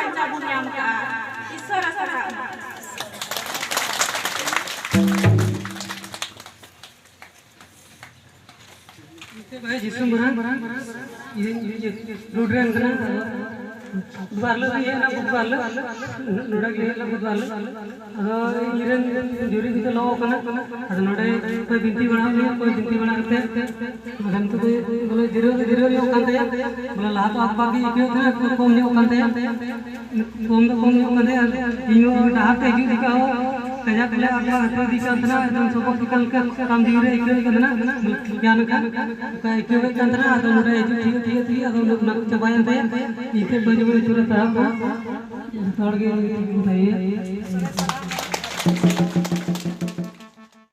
बांचा बुन नाम का ईश्वर सका भाई जिसम बरान ये रोडरन कना बुधवार ये ना बुधवार नोडा के ना बुधवार अदो इरन जोरी दिके लो कना अदो नोडे कोई बिनती बना करते मगन तो बोले जीरो यो कांते बोले ला तो आप भी इक्यो थे कम यो कांते कम यो कांते इनो डाहते इक्यो दिका हो कजा कजा आप तो दिका तना एकदम सब निकल कर काम दी रे इक्यो कना ज्ञान का इक्यो कांतना अदो नोडे ठीक अदो ना चबायन ते इके बजे बजे तुरंत आप थोड़ के बताइए